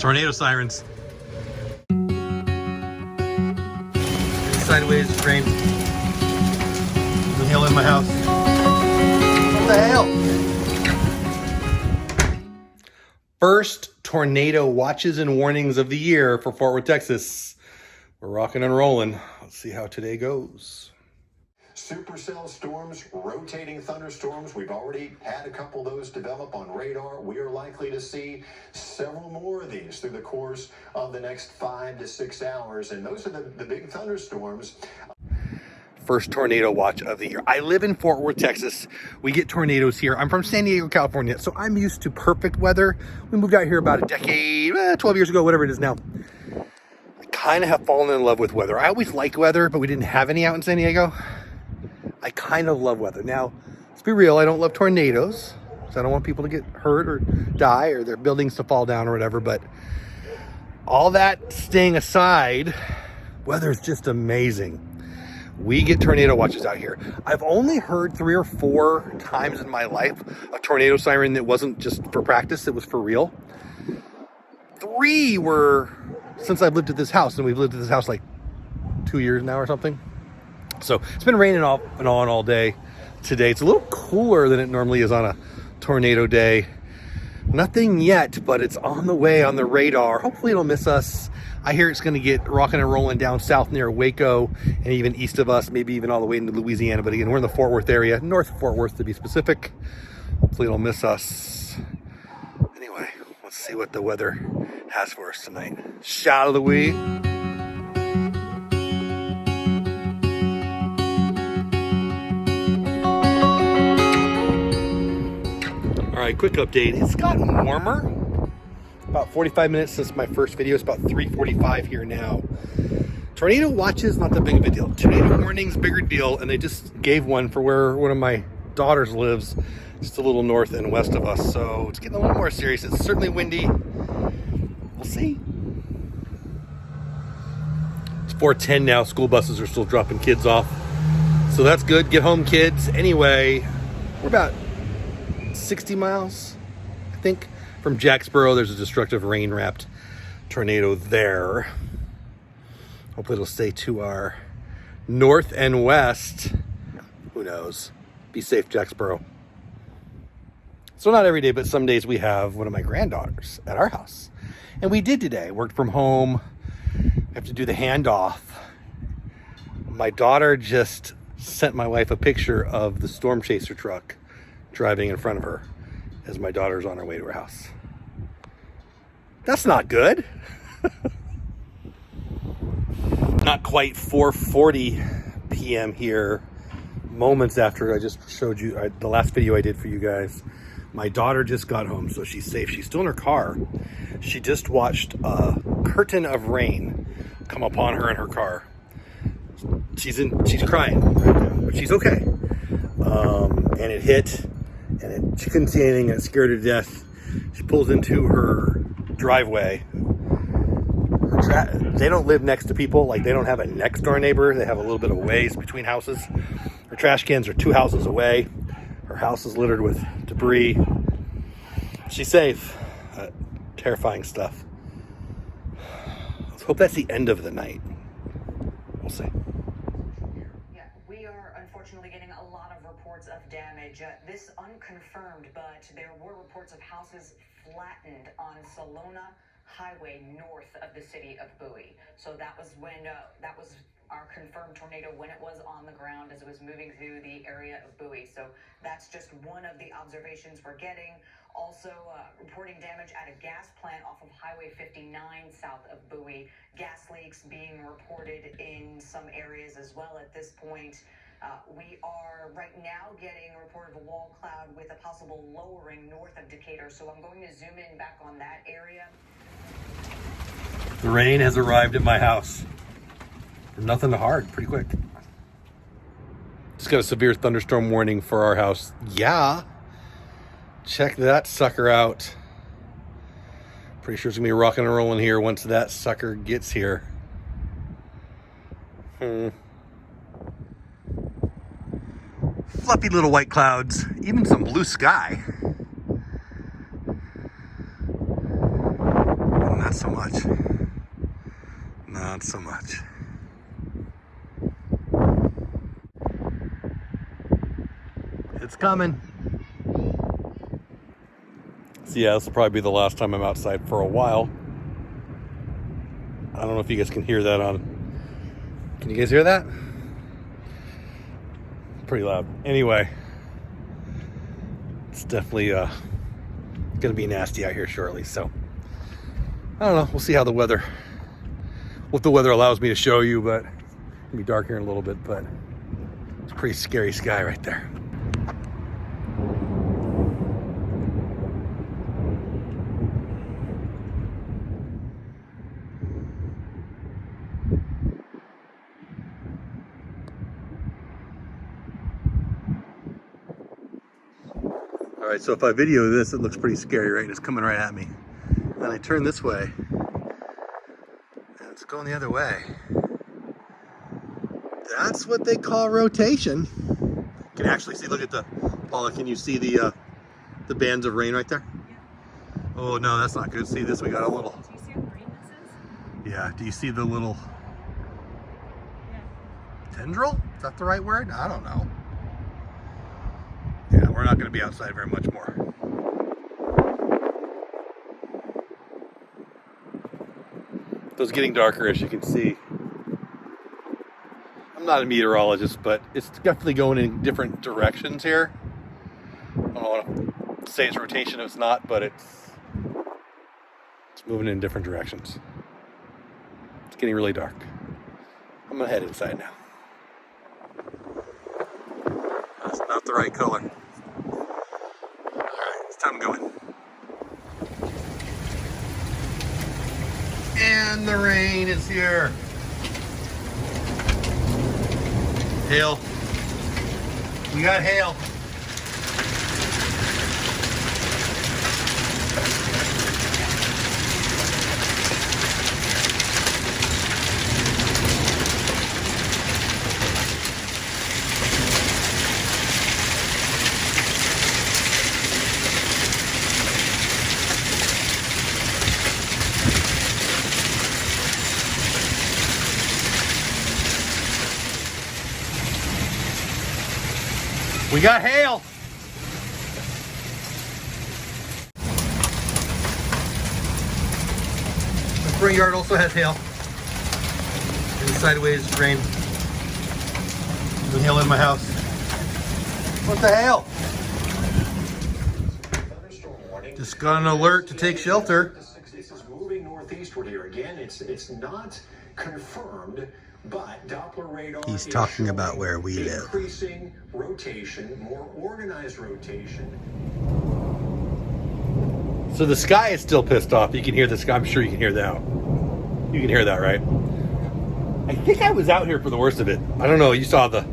Tornado sirens. Sideways rain. There's hail in my house. What the hell? First tornado watches and warnings of the year for Fort Worth, Texas. We're rocking and rolling. Let's see how today goes. Supercell storms, rotating thunderstorms. We've already had a couple of those develop on radar. We are likely to see several more of these through the course of the next 5 to 6 hours. And those are the big thunderstorms. First tornado watch of the year. I live in Fort Worth, Texas. We get tornadoes here. I'm from San Diego, California, so I'm used to perfect weather. We moved out here about a decade, 12 years ago, whatever it is now. I kind of have fallen in love with weather. I always liked weather, but we didn't have any out in San Diego. I kind of love weather. Now, let's be real, I don't love tornadoes, so I don't want people to get hurt or die or their buildings to fall down or whatever, but all that staying aside, weather's just amazing. We get tornado watches out here. I've only heard 3 or 4 times in my life a tornado siren that wasn't just for practice, it was for real. 3 were since I've lived at this house, and we've lived at this house like 2 years now or something. So it's been raining off and on all day today. It's a little cooler than it normally is on a tornado day. Nothing yet, but it's on the way on the radar. Hopefully it'll miss us. I hear it's going to get rocking and rolling down south near Waco and even east of us, maybe even all the way into Louisiana. But again, we're in the Fort Worth area, north of Fort Worth to be specific. Hopefully it'll miss us. Anyway, let's see what the weather has for us tonight. Shall we? All right, quick update. It's gotten warmer. About 45 minutes since my first video. It's about 3:45 here now. Tornado watches, not that big of a deal. Tornado warnings, bigger deal. And they just gave one for where one of my daughters lives, just a little north and west of us. So it's getting a little more serious. It's certainly windy. We'll see. It's 4:10 now. School buses are still dropping kids off. So that's good. Get home, kids. Anyway, we're about 60 miles, I think, from Jacksboro. There's a destructive rain-wrapped tornado there. Hopefully it'll stay to our north and west. Who knows? Be safe, Jacksboro. So not every day, but some days we have one of my granddaughters at our house. And we did today. Worked from home. I have to do the handoff. My daughter just sent my wife a picture of the storm chaser truck driving in front of her as my daughter's on her way to her house. That's not good. Not quite 4:40 p.m. here, moments after I just showed you the last video I did for you guys. My daughter just got home, so she's safe. She's still in her car. She just watched a curtain of rain come upon her in her car. She's crying right now, but she's okay. And it hit, and she couldn't see anything. It scared her to death. She pulls into her driveway. They don't live next to people. Like, they don't have a next door neighbor. They have a little bit of ways between houses. Her trash cans are 2 houses away. Her house is littered with debris. She's safe. Terrifying stuff. Let's hope that's the end of the night. We'll see. Yeah, we are unfortunately getting a lot of reports of damage. This unconfirmed, but there were reports of houses flattened on Salona Highway north of the city of Bowie. So that was when that was our confirmed tornado when it was on the ground as it was moving through the area of Bowie. So that's just one of the observations we're getting. Also reporting damage at a gas plant off of Highway 59 south of Bowie. Gas leaks being reported in some areas as well at this point. We are right now getting a report of a wall cloud with a possible lowering north of Decatur. So I'm going to zoom in back on that area. The rain has arrived at my house. From nothing to hard, pretty quick. Just got a severe thunderstorm warning for our house. Yeah. Check that sucker out. Pretty sure it's gonna be rocking and rolling here once that sucker gets here. Fluffy little white clouds, even some blue sky. And Not so much. Not so much. It's coming. So yeah, this will probably be the last time I'm outside for a while. I don't know if you guys can hear that on. Can you guys hear that? Pretty loud. Anyway, it's definitely gonna be nasty out here shortly. So I don't know. We'll see how the weather, what the weather allows me to show you. But it'll be dark here in a little bit. But it's a pretty scary sky right there. All right, so if I video this, it looks pretty scary, right? It's coming right at me. Then I turn this way, and it's going the other way. That's what they call rotation. You can actually see, look at the, Paula, can you see the bands of rain right there? Yeah. Oh no, that's not good. See this, we got a little. Do you see how green this is? Yeah, do you see the little tendril? Is that the right word? I don't know. Yeah, we're not going to be outside very much more. So it's getting darker, as you can see. I'm not a meteorologist, but it's definitely going in different directions here. I don't want to say it's rotation if it's not, but it's moving in different directions. It's getting really dark. I'm going to head inside now. That's not the right color. Alright, it's time to go in. And the rain is here. Hail. We got hail. We got hail. The front yard also has hail. And sideways rain. There's hail in my house. What the hell? Just got an alert to take shelter. This is moving northeastward here. Again, it's not confirmed, but Doppler radar He's talking about where we live. Increasing rotation, more organized rotation. So the sky is still pissed off. You can hear the sky. I'm sure you can hear that. You can hear that, right? I think I was out here for the worst of it. I don't know. You saw the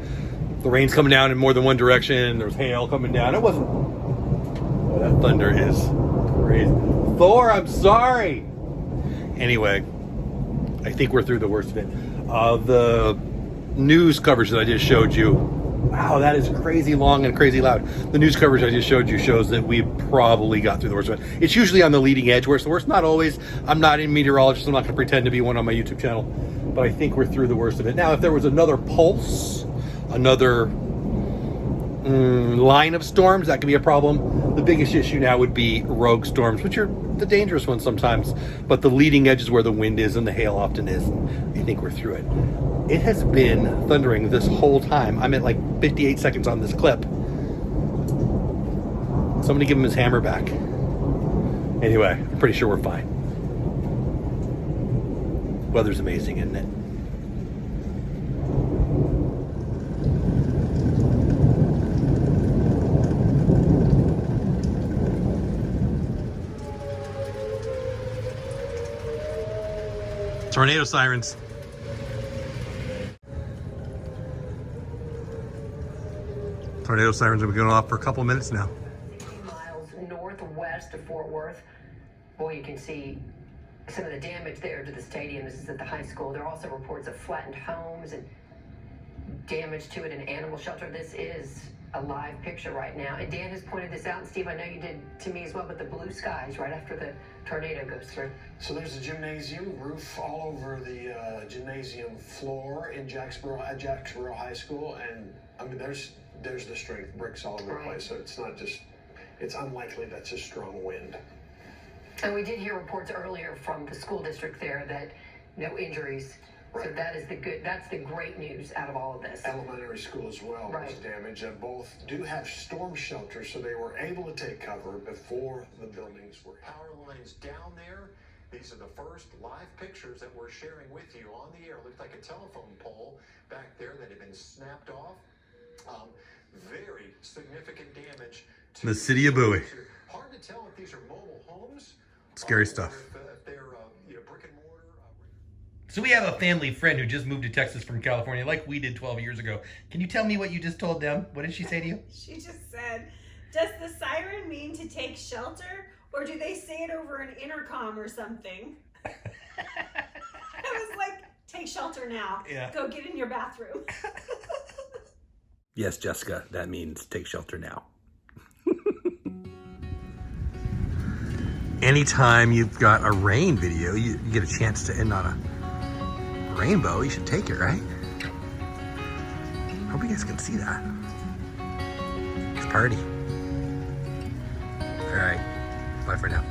rain's coming down in more than one direction. There was hail coming down. It wasn't. Oh, that thunder is crazy. Thor, I'm sorry. Anyway, I think we're through the worst of it. The news coverage that I just showed you, wow, that is crazy long and crazy loud. The news coverage I just showed you shows that we probably got through the worst of it. It's usually on the leading edge where it's the worst. Not always. I'm not a meteorologist. I'm not going to pretend to be one on my YouTube channel. But I think we're through the worst of it. Now, if there was another pulse, another line of storms, that could be a problem. The biggest issue now would be rogue storms, which are the dangerous ones sometimes. But the leading edge is where the wind is and the hail often is. I think we're through it. It has been thundering this whole time. I'm at like 58 seconds on this clip. Somebody give him his hammer back. Anyway, I'm pretty sure we're fine. Weather's amazing, isn't it? Tornado sirens. Tornado sirens have been going off for a couple minutes now. 50 miles northwest of Fort Worth. Boy, you can see some of the damage there to the stadium. This is at the high school. There are also reports of flattened homes and damage to it in an animal shelter. This is a live picture right now. And Dan has pointed this out, and Steve, I know you did to me as well, but the blue skies right after the tornado goes through. So there's a gymnasium roof all over the gymnasium floor in Jacksboro, at Jacksboro High School, and I mean there's the strength, bricks all over the place. So it's not just, it's unlikely that's a strong wind. And we did hear reports earlier from the school district there that no injuries. Right. So that is that's the great news out of all of this. Elementary school as well was damaged, and both do have storm shelters, so they were able to take cover before the buildings were hit. Power lines down there. These are the first live pictures that we're sharing with you on the air. Looked like a telephone pole back there that had been snapped off. Very significant damage to the city of Bowie. Hard to tell if these are mobile homes. Scary stuff. If they're brick and mortar. So we have a family friend who just moved to Texas from California like we did 12 years ago. Can you tell me what you just told them? What did she say to you? She just said, does the siren mean to take shelter, or do they say it over an intercom or something? I was like, take shelter now. Yeah. Go get in your bathroom. Yes, Jessica, that means take shelter now. Anytime you've got a rain video, you get a chance to end on a rainbow, you should take it, right? Hope you guys can see that. It's party. All right, bye for now.